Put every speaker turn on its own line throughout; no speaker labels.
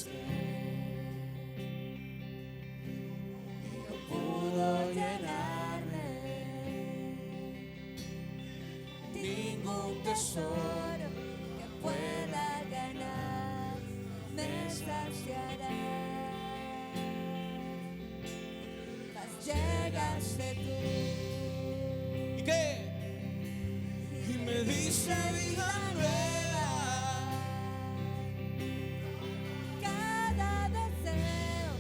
y no pudo llenarme. Ningún tesoro que pueda ganar me saciará. Mas llegaste tú.
¿Y qué? Y me diste vida nueva.
Cada deseo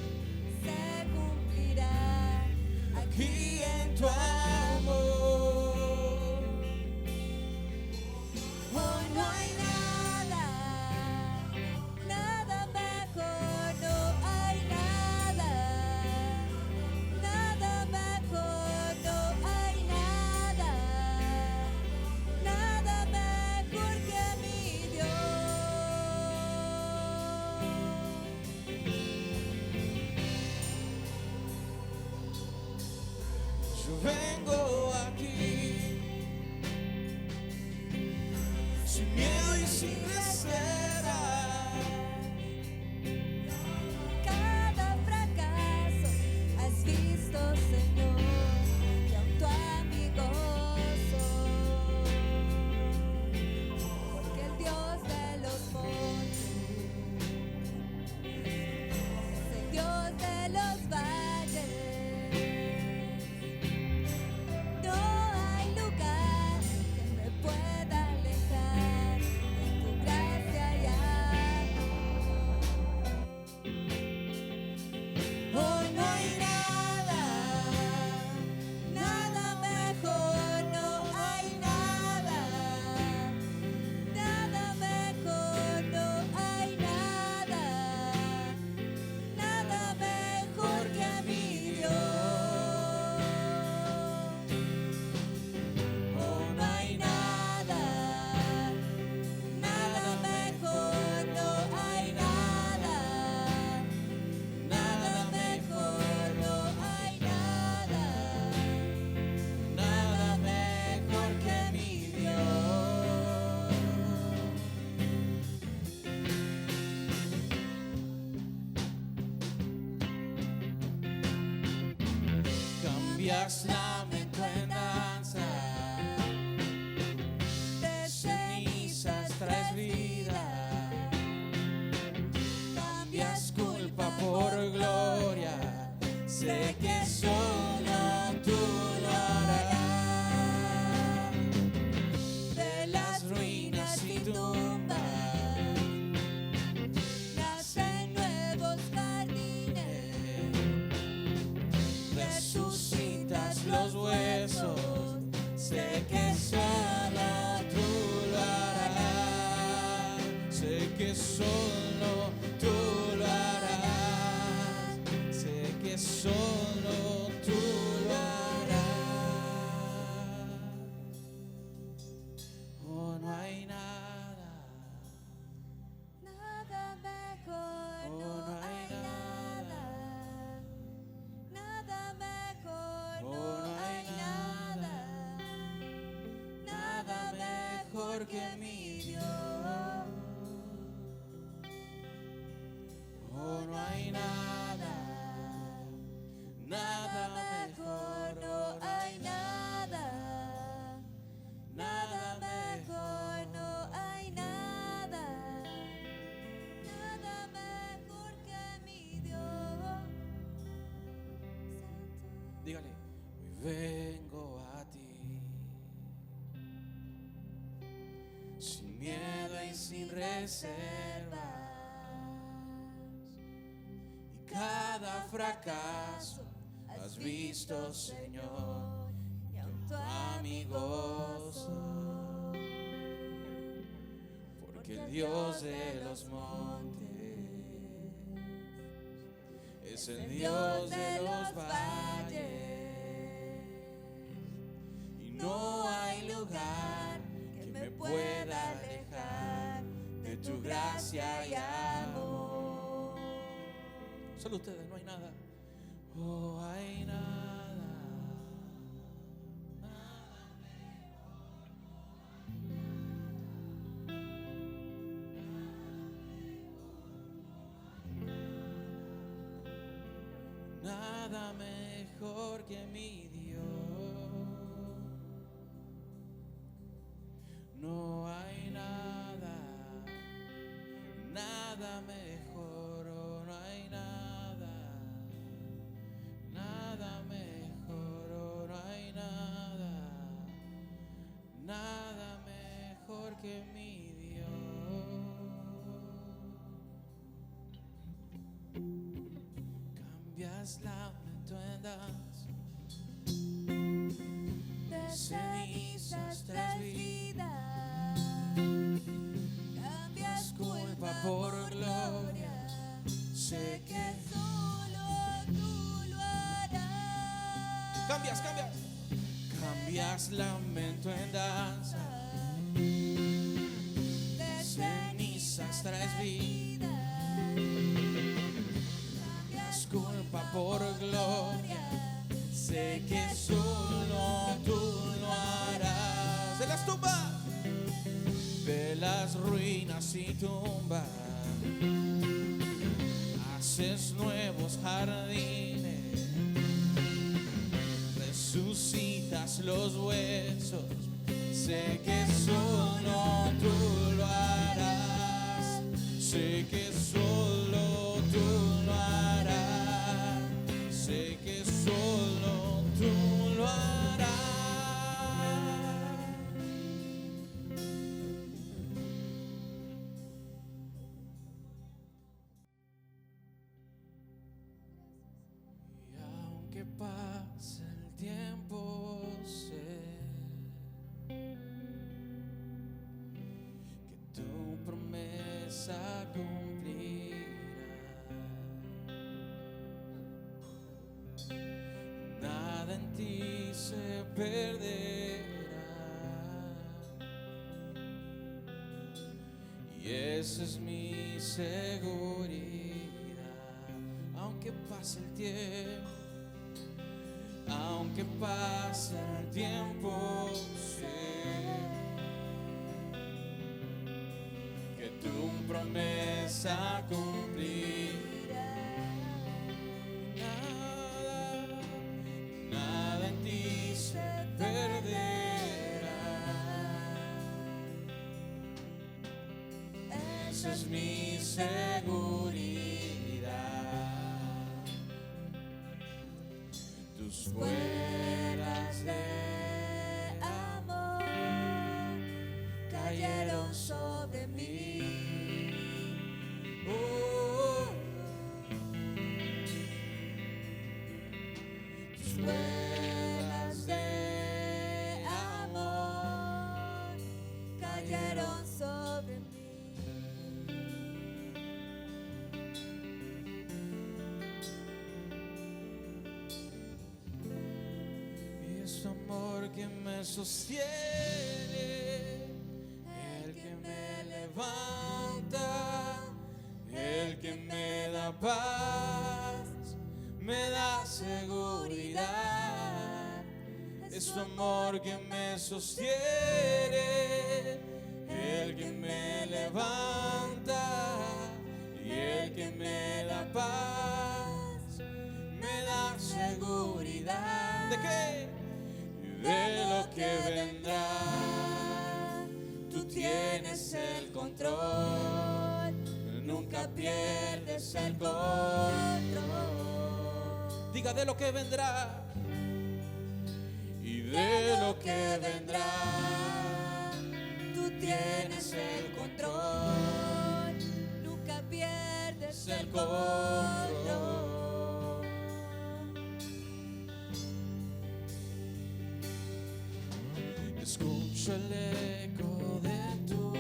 se cumplirá aquí en tu amor. Hoy no hay nada, nada mejor, no hay nada, nada mejor, no hay nada, nada mejor que mi Dios.
Yo vengo aquí sin miedo y sin reserva.
Cada fracaso has visto, Señor, y aun tu amigoso, porque el Dios de los montes es el Dios de los valles. No hay lugar que me pueda alejar de tu gracia y amor. Hoy no hay nada, nada mejor, no hay nada, nada mejor, no hay nada, nada mejor que mi Dios. Oh, no hay nada, nada mejor, no hay nada, nada mejor, no hay nada, nada mejor que mi Dios.
Cambias lamento en danza,
De
cenizas traes vida. Cambias culpa por gloria, sé que solo tú lo harás. De las ruinas y tumbas
nacen nuevos jardines,
resucitas los huesos, sé que solo tú lo harás, sé que solo tú lo harás, sé que solo tú lo harás. Oh, no hay nada,
nada mejor,
oh,
no hay nada, nada mejor,
oh,
no hay nada, nada mejor que mi Dios.
Oh, no hay nada, nada mejor,
no hay nada, nada mejor, no hay nada, nada mejor que mi Dios. Santo.
Dígale, hoy vengo a ti, sin miedo y sin reservas, y cada fracaso has visto, Señor,
y aun tu
amigoso, porque el Dios de los montes es el Dios de los valles, y no hay lugar que me pueda alejar de tu gracia y amor. Solo ustedes, no hay nada. Oh, hay nada. nada mejor que mi Dios. No hay nada, nada mejor, oh, no hay nada, nada mejor, oh, no hay nada, nada mejor que mi Dios. Cambias lamento en danza,
De cenizas traes vida, cambias culpa por gloria. Sé que solo tú lo harás.
cambias, cambias lamento en danza,
De
cenizas traes vida,
cambias
culpa por gloria. Sé que solo tú lo harás. De las tumbas, de las ruinas y tumbas, haces nuevos jardines, resucitas los huesos. Sé que solo tú lo harás. Sé que solo tú lo harás. Sé que solo tú lo harás. Y aunque pase el tiempo, sé que tu promesa cumplirá. Nada en ti se perderá, y esa es mi seguridad. Aunque pase el tiempo, aunque pase el tiempo, sé que tu promesa cumplirá. Nada en ti se perderá. Esa es mi seguridad. Tus fuerzas de amor cayeron sobre mí. Tus fuerzas de amor
cayeron sobre mí.
Y es tu amor que me sostiene, el que me levanta, el que me da paz, me da seguridad. Es tu amor que me sostiene, el que me levanta y el que me da paz, me da seguridad. ¿De qué? De lo que vendrá. Tú tienes el control, nunca pierdes el control. Diga: de lo que vendrá. Y de lo que vendrá,
Tú tienes el control, nunca pierdes el control.
escucho el eco de tu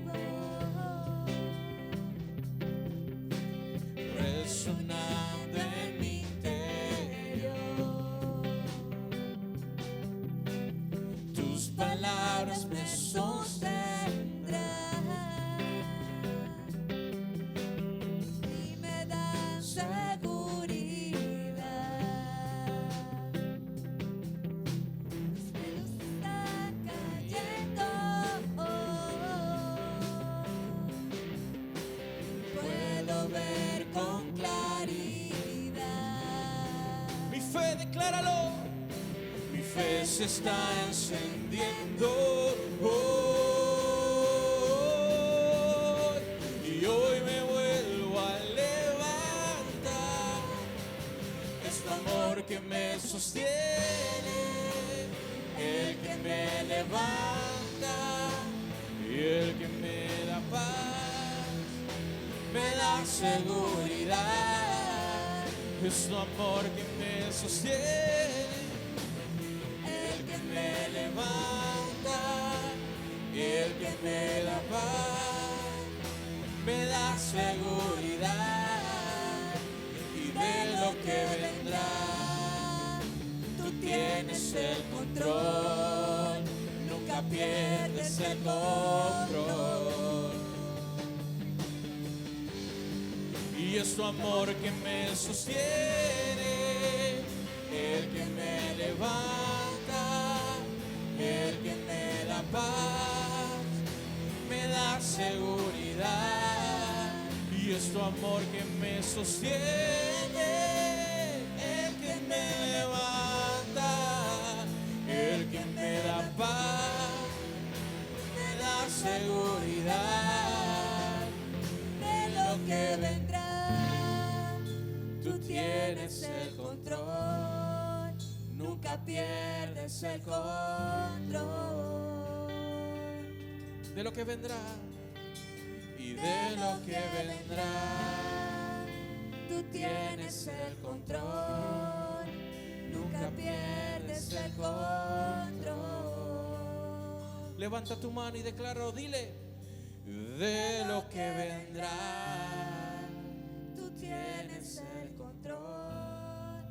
voz resonando en mi interior. Tus palabras me sostendrán
Y me dan seguridad. Los cielos están cayendo. Puedo ver con claridad.
fe se está encendiendo hoy. Y hoy me vuelvo a levantar. Es tu amor que me sostiene, el que me levanta y el que me da paz, me da seguridad. Es tu amor que me sostiene, el que me levanta y el que me da paz, me da seguridad. Y de lo que vendrá, tú tienes el control, nunca pierdes el control. Y es tu amor que me sostiene, el que me levanta, el que me da paz, me da seguridad. Y es tu amor que me sostiene, el que me levanta, el que me da paz, me da seguridad. De lo que vendrá, tú tienes el control, nunca pierdes el control. De lo que vendrá y de lo que vendrá, tú tienes el control, nunca pierdes el control. Levanta tu mano y declaro, dile, de lo que vendrá, tú tienes el control,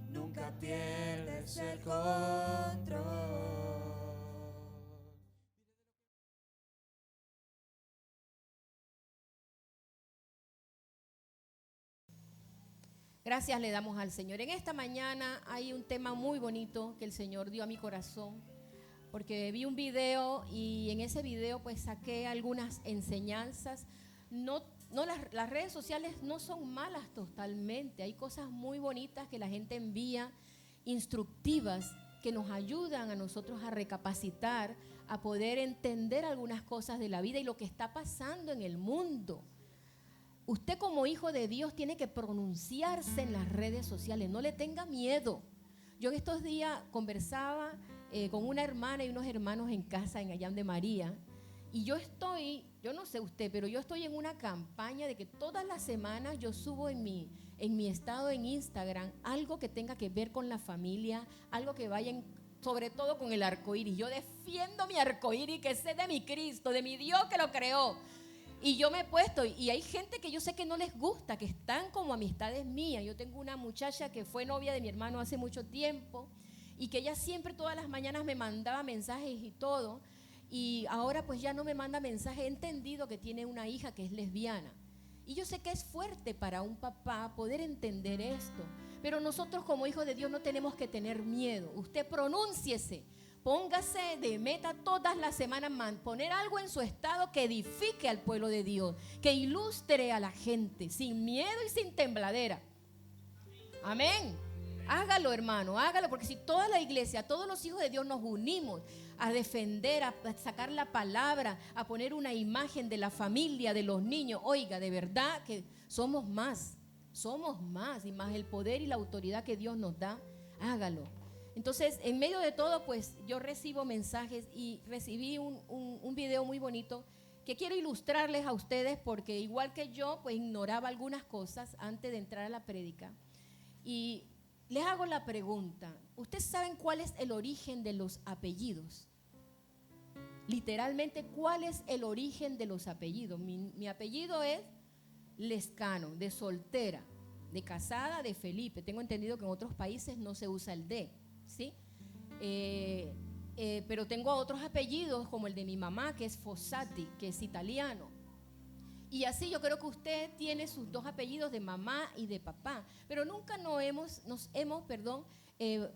nunca pierdes el control.
Gracias le damos al Señor. En esta mañana hay un tema muy bonito que el Señor dio a mi corazón, porque vi un video y en ese video pues saqué algunas enseñanzas. Las redes sociales no son malas totalmente, hay cosas muy bonitas que la gente envía, instructivas, que nos ayudan a nosotros a recapacitar, a poder entender algunas cosas de la vida y lo que está pasando en el mundo. Usted como hijo de Dios tiene que pronunciarse en las redes sociales, no le tenga miedo. Yo en estos días conversaba con una hermana y unos hermanos en casa en Allán de María, y yo no sé usted, pero yo estoy en una campaña de que todas las semanas yo subo en mi estado en Instagram algo que tenga que ver con la familia, algo que vaya sobre todo con el arcoíris. Yo defiendo mi arcoíris, que sé de mi Cristo, de mi Dios que lo creó. Y yo me he puesto, y hay gente que yo sé que no les gusta, que están como amistades mías. Yo tengo una muchacha que fue novia de mi hermano hace mucho tiempo y que ella siempre todas las mañanas me mandaba mensajes y todo, y ahora pues ya no me manda mensajes. He entendido que tiene una hija que es lesbiana y yo sé que es fuerte para un papá poder entender esto, pero nosotros como hijos de Dios no tenemos que tener miedo. Usted pronúnciese, póngase de meta todas las semanas, poner algo en su estado que edifique al pueblo de Dios, que ilustre a la gente, sin miedo y sin tembladera. Amén. Hágalo, hermano, hágalo, porque si toda la iglesia, todos los hijos de Dios nos unimos a defender, a sacar la palabra, a poner una imagen de la familia, de los niños, oiga, de verdad que somos más, y más el poder y la autoridad que Dios nos da, hágalo. Entonces, en medio de todo, pues yo recibo mensajes y recibí un video muy bonito que quiero ilustrarles a ustedes, porque igual que yo, pues ignoraba algunas cosas antes de entrar a la prédica. Y les hago la pregunta, ¿ustedes saben cuál es el origen de los apellidos? Literalmente, ¿cuál es el origen de los apellidos? Mi apellido es Lescano, de soltera, de casada, de Felipe. Tengo entendido que en otros países no se usa el D, ¿sí? Pero tengo otros apellidos como el de mi mamá, que es Fossati, que es italiano. Y así yo creo que usted tiene sus dos apellidos de mamá y de papá, pero nunca nos hemos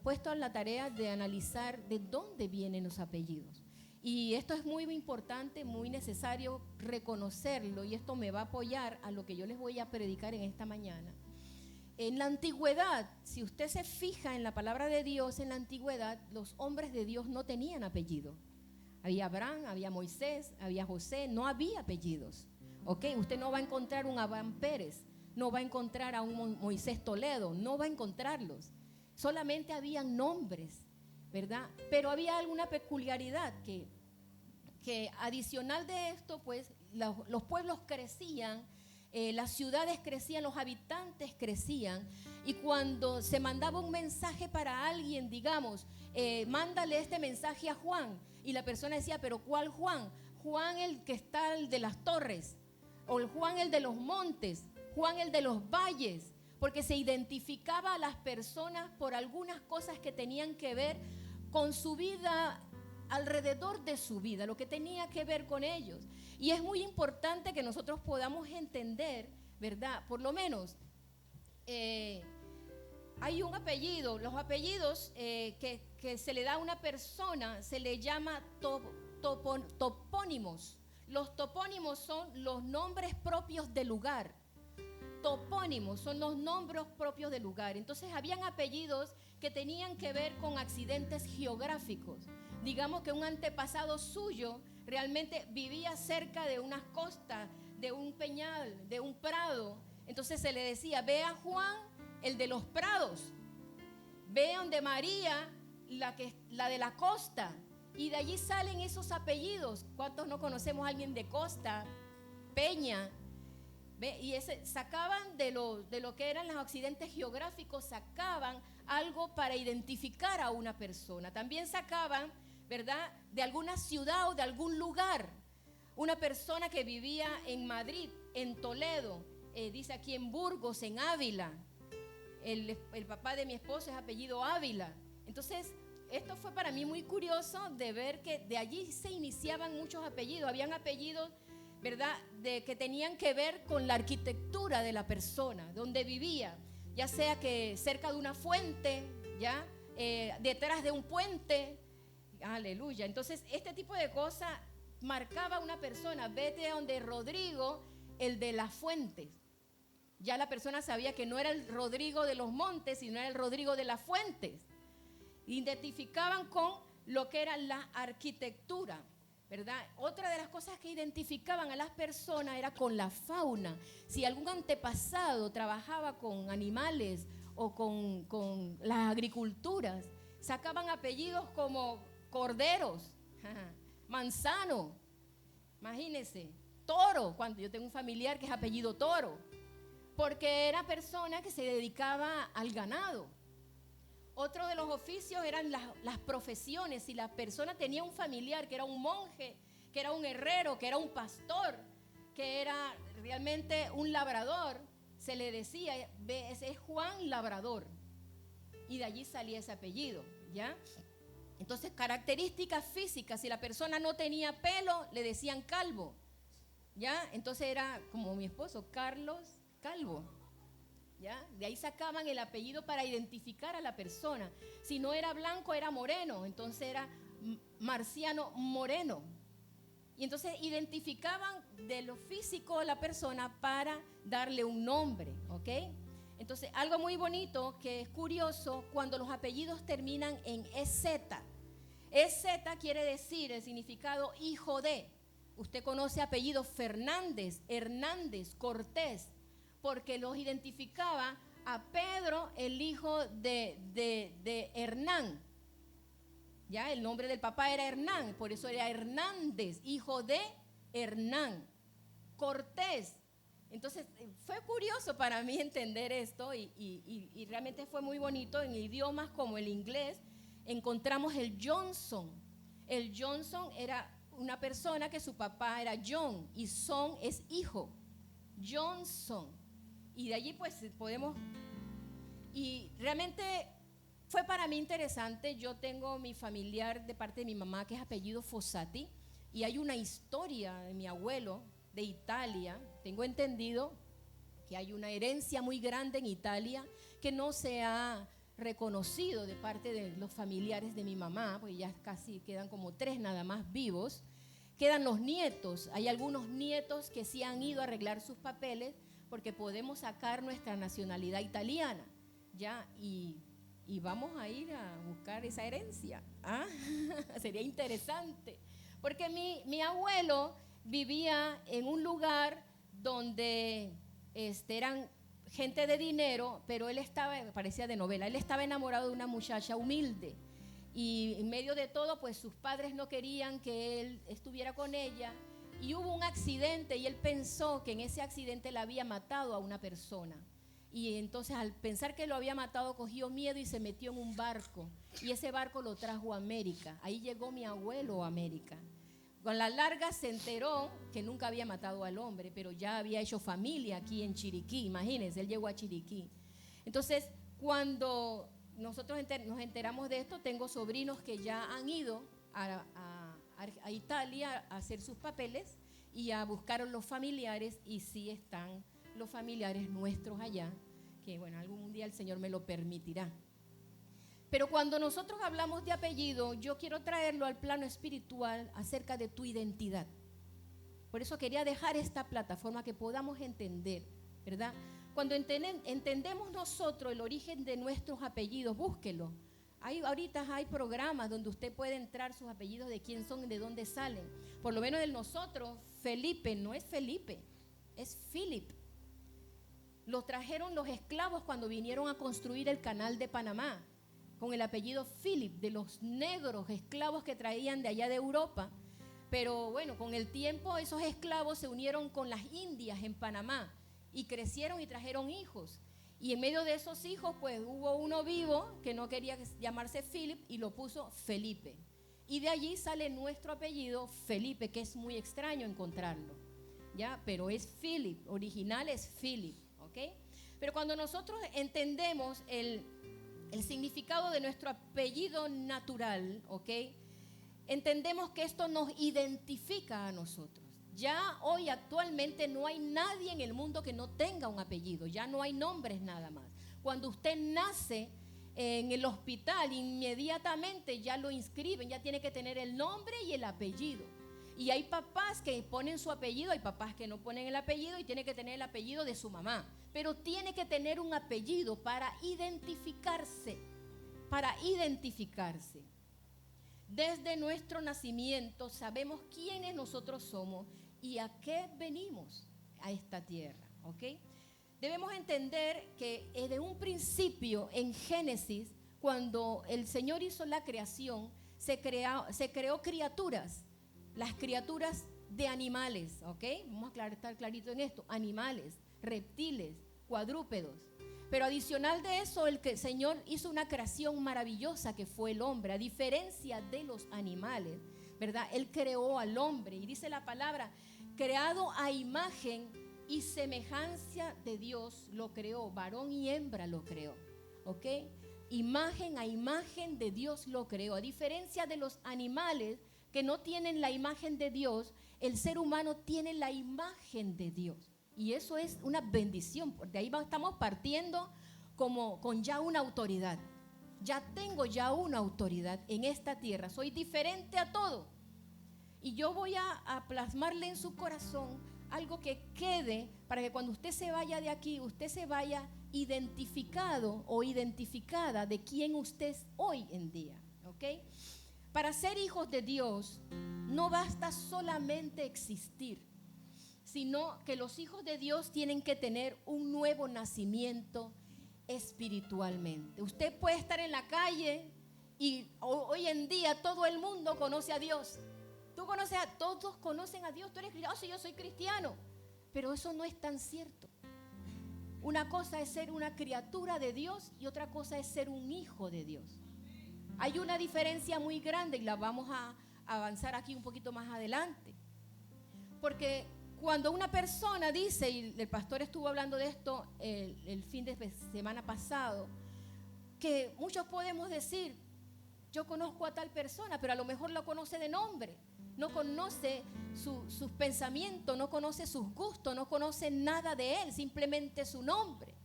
puesto a la tarea de analizar de dónde vienen los apellidos. Y esto es muy importante, muy necesario reconocerlo, y esto me va a apoyar a lo que yo les voy a predicar en esta mañana. en la antigüedad, si usted se fija en la palabra de Dios, en la antigüedad, los hombres de Dios no tenían apellido. Había Abraham, había Moisés, había José, no había apellidos. ¿Ok? Usted no va a encontrar un Abraham Pérez, no va a encontrar a un Moisés Toledo, no va a encontrarlos. Solamente habían nombres, ¿verdad? Pero había alguna peculiaridad que adicional de esto, pues los pueblos crecían, las ciudades crecían, los habitantes crecían, y cuando se mandaba un mensaje para alguien, digamos, mándale este mensaje a Juan, y la persona decía, pero ¿cuál Juan? Juan el que está el de las torres, o el Juan el de los montes, Juan el de los valles, porque se identificaba a las personas por algunas cosas que tenían que ver con su vida, alrededor de su vida, lo que tenía que ver con ellos. Y es muy importante que nosotros podamos entender, ¿verdad? Por lo menos hay un apellido, los apellidos que se le da a una persona se le llama topónimos. Los topónimos son los nombres propios del lugar. Topónimos son los nombres propios del lugar. Entonces habían apellidos que tenían que ver con accidentes geográficos. Digamos que un antepasado suyo realmente vivía cerca de unas costas, de un peñal, de un prado. Entonces se le decía, ve a Juan, el de los prados. Ve donde María, la de la costa. Y de allí salen esos apellidos. ¿Cuántos no conocemos a alguien de costa, Peña? ¿Ve? Y sacaban de lo que eran los accidentes geográficos, sacaban algo para identificar a una persona. También sacaban, ¿verdad?, de alguna ciudad o de algún lugar. Una persona que vivía en Madrid, en Toledo, dice aquí en Burgos, en Ávila. El papá de mi esposo es apellido Ávila. Entonces, esto fue para mí muy curioso de ver que de allí se iniciaban muchos apellidos. Habían apellidos, ¿verdad?, que tenían que ver con la arquitectura de la persona, donde vivía, ya sea que cerca de una fuente, ya detrás de un puente. Aleluya. Entonces, este tipo de cosas marcaba una persona. Vete a donde Rodrigo, el de las fuentes. Ya la persona sabía que no era el Rodrigo de los montes, sino era el Rodrigo de las fuentes. Identificaban con lo que era la arquitectura, ¿verdad? Otra de las cosas que identificaban a las personas era con la fauna. Si algún antepasado trabajaba con animales o con las agriculturas, sacaban apellidos como Corderos, Manzano, imagínense, Toro, cuando yo tengo un familiar que es apellido Toro, porque era persona que se dedicaba al ganado. Otro de los oficios eran las profesiones. Si la persona tenía un familiar que era un monje, que era un herrero, que era un pastor, que era realmente un labrador, se le decía, ese es Juan Labrador. Y de allí salía ese apellido, ¿ya? Entonces, características físicas. Si la persona no tenía pelo, le decían calvo, ¿ya? Entonces era como mi esposo, Carlos Calvo. ¿Ya? De ahí sacaban el apellido para identificar a la persona. Si no era blanco, era moreno, entonces era Marciano Moreno. Y entonces identificaban de lo físico a la persona para darle un nombre, ¿ok? Entonces, algo muy bonito que es curioso, cuando los apellidos terminan en EZ. EZ quiere decir el significado hijo de. Usted conoce apellidos Fernández, Hernández, Cortés, porque los identificaba a Pedro, el hijo de Hernán. Ya, el nombre del papá era Hernán, por eso era Hernández, hijo de Hernán. Cortés. Entonces, fue curioso para mí entender esto y realmente fue muy bonito. En idiomas como el inglés encontramos el Johnson. El Johnson era una persona que su papá era John y son es hijo. Johnson. Y de allí pues podemos, y realmente fue para mí interesante. Yo tengo mi familiar de parte de mi mamá que es apellido Fossati, y hay una historia de mi abuelo de Italia. Tengo entendido que hay una herencia muy grande en Italia que no se ha reconocido de parte de los familiares de mi mamá, porque ya casi quedan como 3 nada más vivos. Quedan los nietos, hay algunos nietos que sí han ido a arreglar sus papeles, porque podemos sacar nuestra nacionalidad italiana, ¿ya? Y vamos a ir a buscar esa herencia. ¿Ah? Sería interesante, porque mi abuelo vivía en un lugar donde eran gente de dinero, pero él estaba, parecía de novela, él estaba enamorado de una muchacha humilde, y en medio de todo, pues sus padres no querían que él estuviera con ella, y hubo un accidente, y él pensó que en ese accidente le había matado a una persona. Y entonces, al pensar que lo había matado, cogió miedo y se metió en un barco. Y ese barco lo trajo a América. Ahí llegó mi abuelo a América. Con la larga se enteró que nunca había matado al hombre, pero ya había hecho familia aquí en Chiriquí. Imagínense, él llegó a Chiriquí. Entonces, cuando nosotros nos enteramos de esto, tengo sobrinos que ya han ido a Italia a hacer sus papeles y a buscar a los familiares, y sí están los familiares nuestros allá, que bueno, algún día el Señor me lo permitirá. Pero cuando nosotros hablamos de apellido, yo quiero traerlo al plano espiritual acerca de tu identidad. Por eso quería dejar esta plataforma que podamos entender, ¿verdad? Cuando entendemos nosotros el origen de nuestros apellidos, búsquelo. Ahorita hay programas donde usted puede entrar sus apellidos, de quién son, de dónde salen. Por lo menos el nosotros, Felipe, no es Felipe, es Philip. Lo trajeron los esclavos cuando vinieron a construir el canal de Panamá, con el apellido Philip, de los negros esclavos que traían de allá de Europa. Pero bueno, con el tiempo esos esclavos se unieron con las indias en Panamá y crecieron y trajeron hijos. Y en medio de esos hijos, pues hubo uno vivo que no quería llamarse Philip y lo puso Felipe. Y de allí sale nuestro apellido Felipe, que es muy extraño encontrarlo, ¿ya? Pero es Philip, original es Philip, ¿ok? Pero cuando nosotros entendemos el significado de nuestro apellido natural, ¿ok? Entendemos que esto nos identifica a nosotros. Ya hoy actualmente no hay nadie en el mundo que no tenga un apellido, ya no hay nombres nada más. Cuando usted nace en el hospital, inmediatamente ya lo inscriben, ya tiene que tener el nombre y el apellido. Y hay papás que ponen su apellido, hay papás que no ponen el apellido y tiene que tener el apellido de su mamá. Pero tiene que tener un apellido para identificarse, para identificarse. Desde nuestro nacimiento sabemos quiénes nosotros somos y a qué venimos a esta tierra, ¿ok? Debemos entender que desde un principio en Génesis, cuando el Señor hizo la creación, se creó criaturas, las criaturas de animales, ¿ok? Vamos a estar clarito en esto, animales, reptiles, cuadrúpedos. Pero adicional de eso, el Señor hizo una creación maravillosa que fue el hombre, a diferencia de los animales, ¿verdad? Él creó al hombre y dice la palabra, creado a imagen y semejanza de Dios lo creó, varón y hembra lo creó, ¿ok? Imagen a imagen de Dios lo creó. A diferencia de los animales que no tienen la imagen de Dios, el ser humano tiene la imagen de Dios. Y eso es una bendición. De ahí estamos partiendo con ya una autoridad. Ya tengo ya una autoridad en esta tierra. Soy diferente a todo. Y yo voy a plasmarle en su corazón algo que quede para que cuando usted se vaya de aquí, usted se vaya identificado o identificada de quién usted es hoy en día. ¿Ok? Para ser hijos de Dios no basta solamente existir, sino que los hijos de Dios tienen que tener un nuevo nacimiento espiritualmente. Usted puede estar en la calle y hoy en día todo el mundo conoce a Dios. Todos conocen a Dios. Tú eres cristiano, sí, yo soy cristiano. Pero eso no es tan cierto. Una cosa es ser una criatura de Dios y otra cosa es ser un hijo de Dios. Hay una diferencia muy grande y la vamos a avanzar aquí un poquito más adelante. Porque cuando una persona dice, y el pastor estuvo hablando de esto el fin de semana pasado, que muchos podemos decir, yo conozco a tal persona, pero a lo mejor lo conoce de nombre. No conoce sus pensamientos, no conoce sus gustos, no conoce nada de él, simplemente su nombre.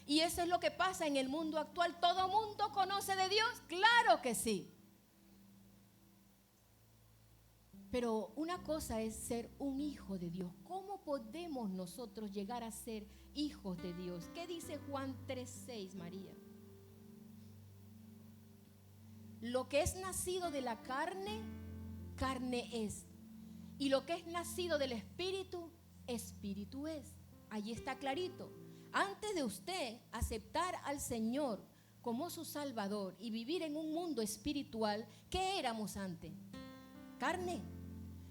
Y eso es lo que pasa en el mundo actual. ¿Todo mundo conoce de Dios? Claro que sí. Pero una cosa es ser un hijo de Dios. ¿Cómo podemos nosotros llegar a ser hijos de Dios? ¿Qué dice Juan 3:6, María? Lo que es nacido de la carne, carne es. Y lo que es nacido del Espíritu, Espíritu es. Allí está clarito. Antes de usted aceptar al Señor como su Salvador y vivir en un mundo espiritual, ¿qué éramos antes? Carne.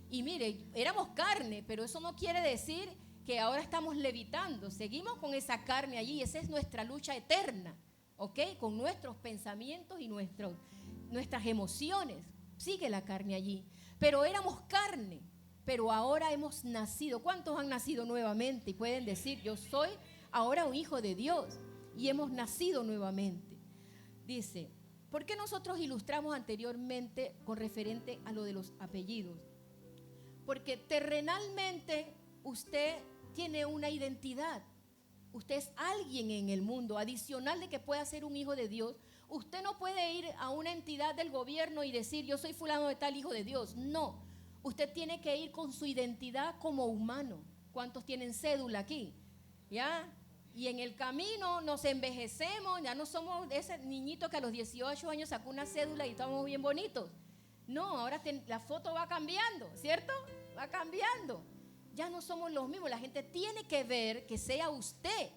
Y mire, éramos carne, pero eso no quiere decir que ahora estamos levitando. Seguimos con esa carne allí. Esa es nuestra lucha eterna, ¿ok? Con nuestros pensamientos y nuestras emociones. Sigue la carne allí. Pero éramos carne, pero ahora hemos nacido. ¿Cuántos han nacido nuevamente? Y pueden decir, yo soy ahora un hijo de Dios y hemos nacido nuevamente. Dice, ¿por qué nosotros ilustramos anteriormente con referente a lo de los apellidos? Porque terrenalmente usted tiene una identidad. Usted es alguien en el mundo, adicional de que pueda ser un hijo de Dios. Usted no puede ir a una entidad del gobierno y decir, yo soy fulano de tal, hijo de Dios. No, usted tiene que ir con su identidad como humano. ¿Cuántos tienen cédula aquí? ¿Ya? Y en el camino nos envejecemos, ya no somos ese niñito que a los 18 años sacó una cédula y estamos bien bonitos. No, ahora la foto va cambiando, ¿cierto? Va cambiando. Ya no somos los mismos. La gente tiene que ver que sea usted.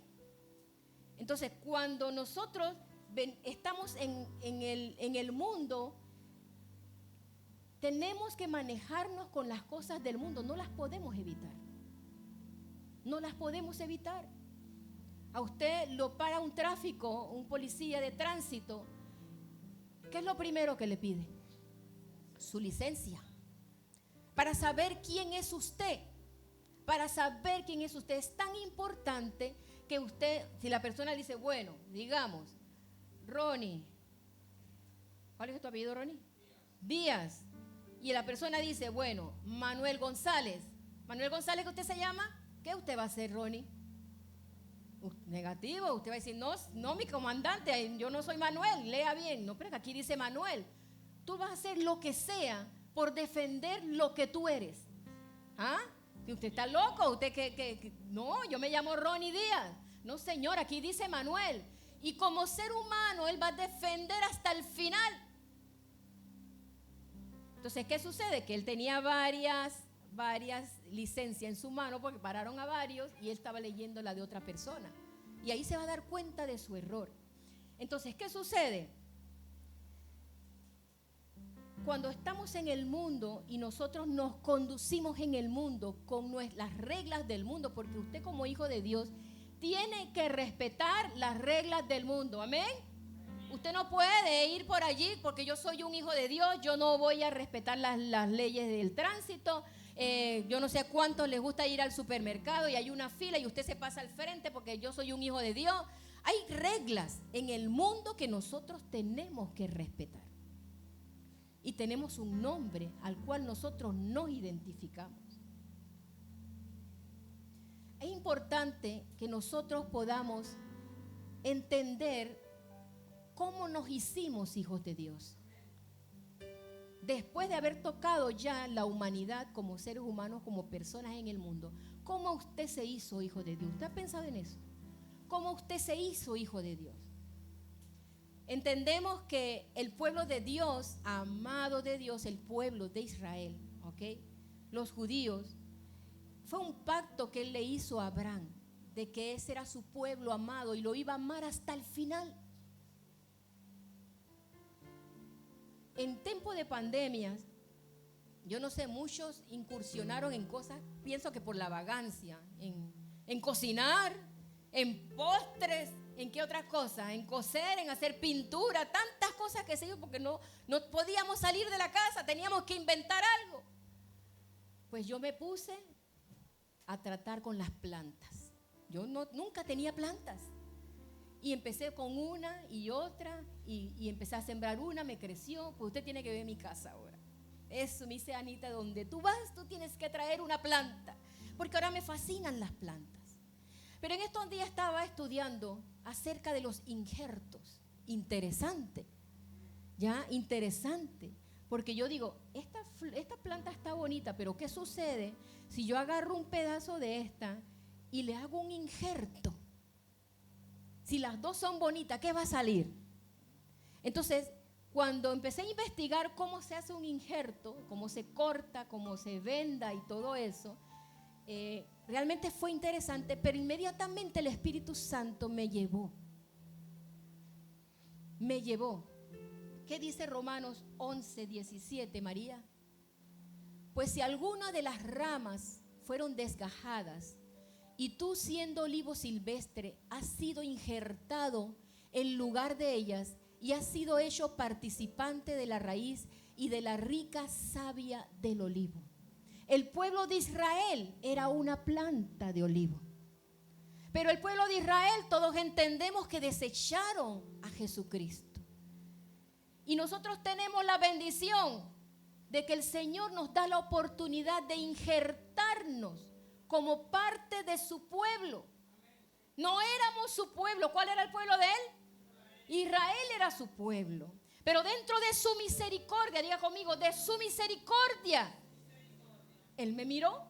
Entonces, cuando nosotros estamos en el mundo, tenemos que manejarnos con las cosas del mundo. No las podemos evitar. No las podemos evitar. A usted lo para un tráfico, un policía de tránsito. ¿Qué es lo primero que le pide? Su licencia. Para saber quién es usted. Para saber quién es usted. Es tan importante que usted, si la persona dice, bueno, digamos, Ronnie. ¿Cuál es tu apellido, Ronnie? Díaz. Y la persona dice, bueno, Manuel González. Manuel González, ¿qué usted se llama? ¿Qué usted va a hacer, Ronnie? Negativo. Usted va a decir, no, mi comandante, yo no soy Manuel, lea bien. No, pero aquí dice Manuel. Tú vas a hacer lo que sea por defender lo que tú eres. ¿Ah? ¿Usted está loco? ¿Usted no, yo me llamo Ronnie Díaz. No, señor, aquí dice Manuel. Y como ser humano, él va a defender hasta el final. Entonces, ¿qué sucede? Que él tenía varias licencias en su mano porque pararon a varios y él estaba leyendo la de otra persona. Y ahí se va a dar cuenta de su error. Entonces, ¿qué sucede? Cuando estamos en el mundo y nosotros nos conducimos en el mundo con las reglas del mundo, porque usted como hijo de Dios tiene que respetar las reglas del mundo. ¿Amén? Usted no puede ir por allí porque yo soy un hijo de Dios, yo no voy a respetar las leyes del tránsito. Yo no sé a cuántos les gusta ir al supermercado y hay una fila y usted se pasa al frente porque yo soy un hijo de Dios. Hay reglas en el mundo que nosotros tenemos que respetar. Y tenemos un nombre al cual nosotros nos identificamos. Es importante que nosotros podamos entender cómo nos hicimos hijos de Dios. Después de haber tocado ya la humanidad como seres humanos, como personas en el mundo, ¿cómo usted se hizo hijo de Dios? ¿Usted ha pensado en eso? ¿Cómo usted se hizo hijo de Dios? Entendemos que el pueblo de Dios, amado de Dios, el pueblo de Israel, ¿ok? Los judíos, fue un pacto que él le hizo a Abraham, de que ese era su pueblo amado y lo iba a amar hasta el final. En tiempo de pandemias, yo no sé, muchos incursionaron en cosas, pienso que por la vagancia, en cocinar, en postres, ¿en qué otras cosas? En coser, en hacer pintura, tantas cosas que se hizo porque no podíamos salir de la casa, teníamos que inventar algo. Pues yo me puse a tratar con las plantas. Yo nunca tenía plantas. Y empecé con una y otra y empecé a sembrar una, me creció. Pues usted tiene que ver mi casa ahora. Eso me dice Anita, donde tú vas, tú tienes que traer una planta. Porque ahora me fascinan las plantas. Pero en estos días estaba estudiando acerca de los injertos. Interesante, ¿ya? Interesante. Porque yo digo, esta planta está bonita, pero ¿qué sucede si yo agarro un pedazo de esta y le hago un injerto? Si las dos son bonitas, ¿qué va a salir? Entonces, cuando empecé a investigar cómo se hace un injerto, cómo se corta, cómo se venda y todo eso, realmente fue interesante, pero inmediatamente el Espíritu Santo me llevó. ¿Qué dice Romanos 11:17, María? Pues si alguna de las ramas fueron desgajadas y tú, siendo olivo silvestre, has sido injertado en lugar de ellas y has sido hecho participante de la raíz y de la rica savia del olivo. El pueblo de Israel era una planta de olivo. Pero el pueblo de Israel, todos entendemos que desecharon a Jesucristo. Y nosotros tenemos la bendición de que el Señor nos da la oportunidad de injertarnos como parte de su pueblo. No éramos su pueblo. ¿Cuál era el pueblo de él? Israel era su pueblo. Pero dentro de su misericordia, diga conmigo, de su misericordia, Él me miró.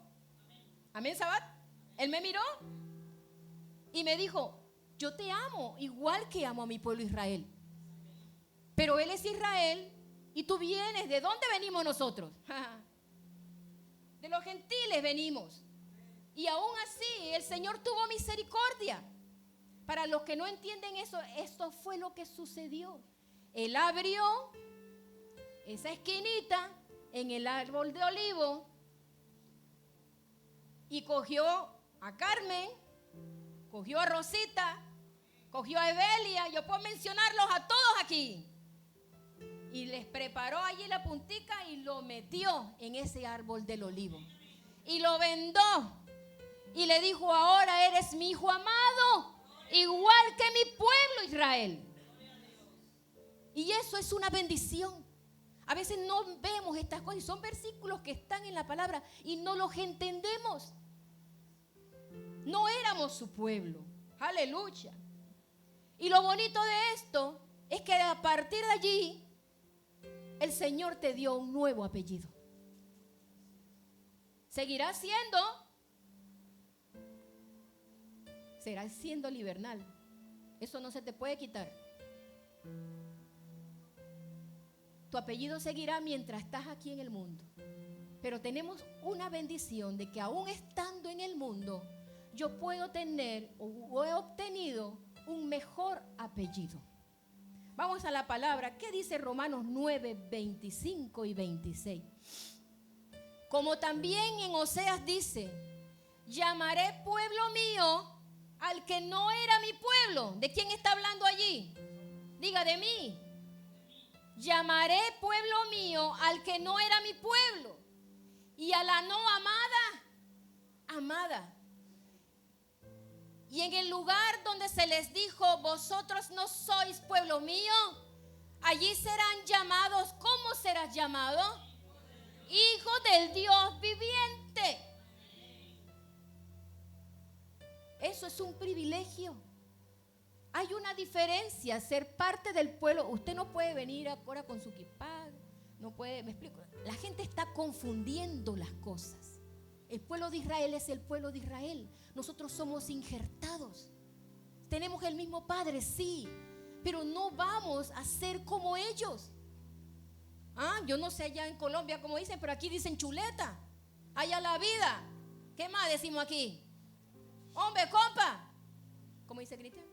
Amén, Sabat. Él me miró y me dijo, yo te amo igual que amo a mi pueblo Israel. Pero Él es Israel y tú vienes. ¿De dónde venimos nosotros? De los gentiles venimos. Y aún así el Señor tuvo misericordia. Para los que no entienden eso, esto fue lo que sucedió. Él abrió esa esquinita en el árbol de olivo y cogió a Carmen, cogió a Rosita, cogió a Evelia. Yo puedo mencionarlos a todos aquí. Y les preparó allí la puntica y lo metió en ese árbol del olivo. Y lo vendó. Y le dijo, ahora eres mi hijo amado, igual que mi pueblo Israel. Y eso es una bendición. A veces no vemos estas cosas. Son versículos que están en la palabra y no los entendemos. No éramos su pueblo. Aleluya. Y lo bonito de esto es que a partir de allí el Señor te dio un nuevo apellido. Será siendo Libernal. Eso no se te puede quitar. Tu apellido seguirá mientras estás aquí en el mundo. Pero tenemos una bendición de que aún estando en el mundo, yo puedo tener o he obtenido un mejor apellido. Vamos a la palabra. ¿Qué dice Romanos 9, 25 y 26? Como también en Oseas dice, llamaré pueblo mío al que no era mi pueblo. ¿De quién está hablando allí? Diga, de mí. Llamaré pueblo mío al que no era mi pueblo, y a la no amada, amada. Y en el lugar donde se les dijo, vosotros no sois pueblo mío, allí serán llamados. ¿Cómo serás llamado? Hijo del Dios viviente. Eso es un privilegio. Hay una diferencia, ser parte del pueblo. Usted no puede venir ahora con su kipá, no puede, me explico. La gente está confundiendo las cosas. El pueblo de Israel es el pueblo de Israel. Nosotros somos injertados. Tenemos el mismo Padre, sí, pero no vamos a ser como ellos. Yo no sé allá en Colombia cómo dicen, pero aquí dicen chuleta. Allá la vida. ¿Qué más decimos aquí? Hombre, compa. ¿Cómo dice Cristian?